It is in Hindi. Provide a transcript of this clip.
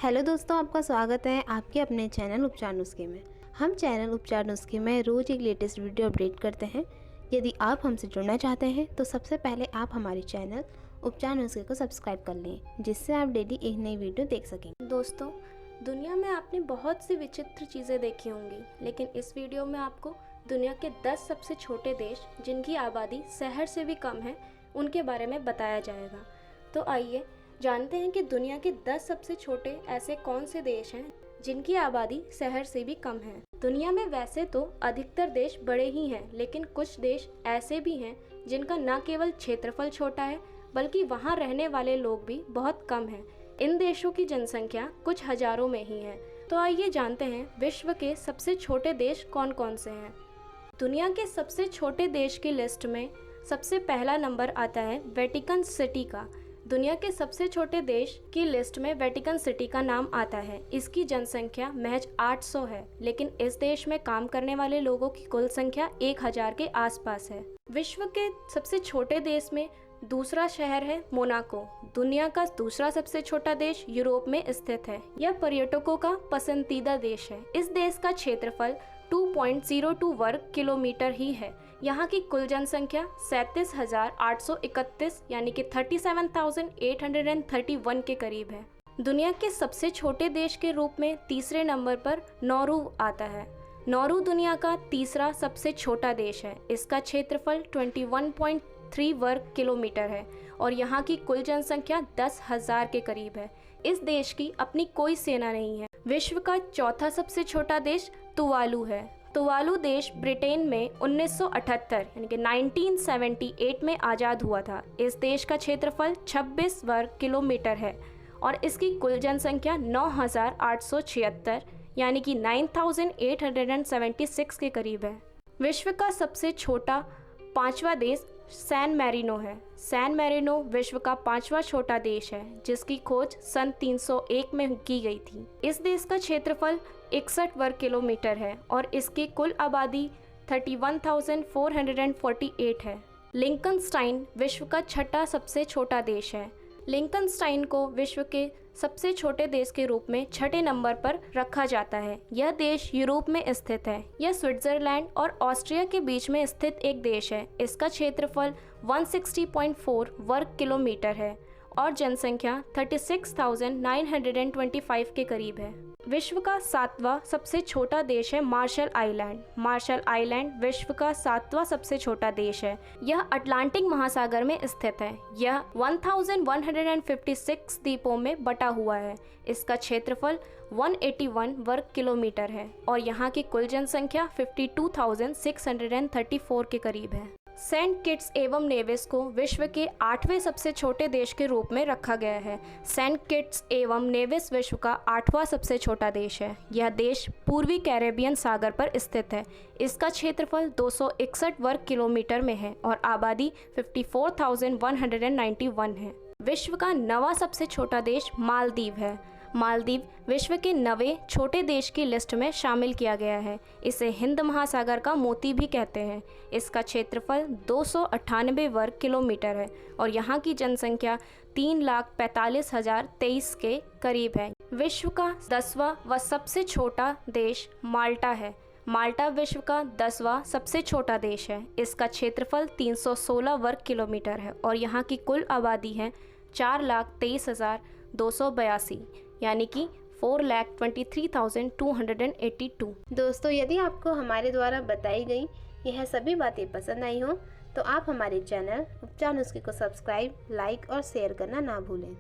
हेलो दोस्तों, आपका स्वागत है आपके अपने चैनल उपचार नुस्खे में। हम चैनल उपचार नुस्खे में रोज़ एक लेटेस्ट वीडियो अपडेट करते हैं। यदि आप हमसे जुड़ना चाहते हैं तो सबसे पहले आप हमारे चैनल उपचार नुस्खे को सब्सक्राइब कर लें, जिससे आप डेली एक नई वीडियो देख सकेंगे। दोस्तों, दुनिया में आपने बहुत सी विचित्र चीज़ें देखी होंगी, लेकिन इस वीडियो में आपको दुनिया के 10 सबसे छोटे देश जिनकी आबादी शहर से भी कम है उनके बारे में बताया जाएगा। तो आइए जानते हैं कि दुनिया के 10 सबसे छोटे ऐसे कौन से देश हैं जिनकी आबादी शहर से भी कम है। दुनिया में वैसे तो अधिकतर देश बड़े ही हैं, लेकिन कुछ देश ऐसे भी हैं जिनका न केवल क्षेत्रफल छोटा है बल्कि वहाँ रहने वाले लोग भी बहुत कम हैं। इन देशों की जनसंख्या कुछ हजारों में ही है। तो आइए जानते हैं विश्व के सबसे छोटे देश कौन कौन से हैं। दुनिया के सबसे छोटे देश की लिस्ट में सबसे पहला नंबर आता है वेटिकन सिटी का। दुनिया के सबसे छोटे देश की लिस्ट में वेटिकन सिटी का नाम आता है। इसकी जनसंख्या महज 800 है, लेकिन इस देश में काम करने वाले लोगों की कुल संख्या 1000 के आसपास है। विश्व के सबसे छोटे देश में दूसरा शहर है मोनाको। दुनिया का दूसरा सबसे छोटा देश यूरोप में स्थित है। यह पर्यटकों का पसंदीदा देश है। इस देश का क्षेत्रफल 2.02 वर्ग किलोमीटर ही है। यहाँ की कुल जनसंख्या 37,831 यानी कि 37,831 के करीब है। दुनिया के सबसे छोटे देश के रूप में तीसरे नंबर पर नौरू आता है। नौरू दुनिया का तीसरा सबसे छोटा देश है। इसका क्षेत्रफल 21.3 वर्ग किलोमीटर है और यहाँ की कुल जनसंख्या 10,000 के करीब है। इस देश की अपनी कोई सेना नहीं है। विश्व का चौथा सबसे छोटा देश तुवालू है। तुवालू देश ब्रिटेन में 1978 यानी कि 1978 में आज़ाद हुआ था। इस देश का क्षेत्रफल 26 वर्ग किलोमीटर है और इसकी कुल जनसंख्या 9,876 यानी कि 9,876 के करीब है। विश्व का सबसे छोटा पांचवा देश सैन मैरिनो है। सैन मैरिनो विश्व का पांचवा छोटा देश है, जिसकी खोज सन 301 में की गई थी। इस देश का क्षेत्रफल 61 वर्ग किलोमीटर है और इसकी कुल आबादी 31,448 है। लिंकनस्टाइन विश्व का छठा सबसे छोटा देश है। लिंकनस्टाइन को विश्व के सबसे छोटे देश के रूप में छठे नंबर पर रखा जाता है। यह देश यूरोप में स्थित है। यह स्विट्जरलैंड और ऑस्ट्रिया के बीच में स्थित एक देश है। इसका क्षेत्रफल 160.4 वर्ग किलोमीटर है और जनसंख्या 36,925 के करीब है। विश्व का सातवां सबसे छोटा देश है मार्शल आइलैंड। मार्शल आइलैंड विश्व का सातवां सबसे छोटा देश है। यह अटलांटिक महासागर में स्थित है। यह 1156 द्वीपों में बटा हुआ है। इसका क्षेत्रफल 181 वर्ग किलोमीटर है और यहाँ की कुल जनसंख्या 52,634 के करीब है। सेंट किट्स एवं नेविस को विश्व के 8वें सबसे छोटे देश के रूप में रखा गया है। सेंट किट्स एवं नेविस विश्व का 8वां सबसे छोटा देश है। यह देश पूर्वी कैरेबियन सागर पर स्थित है। इसका क्षेत्रफल 261 वर्ग किलोमीटर में है और आबादी 54,191 है। विश्व का 9वां सबसे छोटा देश मालदीव है। मालदीव विश्व के 9वें छोटे देश की लिस्ट में शामिल किया गया है। इसे हिंद महासागर का मोती भी कहते हैं। इसका क्षेत्रफल 298 वर्ग किलोमीटर है और यहाँ की जनसंख्या 3,45,023 के करीब है। विश्व का 10वां व सबसे छोटा देश माल्टा है। माल्टा विश्व का 10वां सबसे छोटा देश है। इसका क्षेत्रफल 316 वर्ग किलोमीटर है और यहाँ की कुल आबादी है 4,23,282 यानी कि 4,23,282। दोस्तों, यदि आपको हमारे द्वारा बताई गई यह सभी बातें पसंद आई हो तो आप हमारे चैनल उपचार नुस्खे को सब्सक्राइब, लाइक और शेयर करना ना भूलें।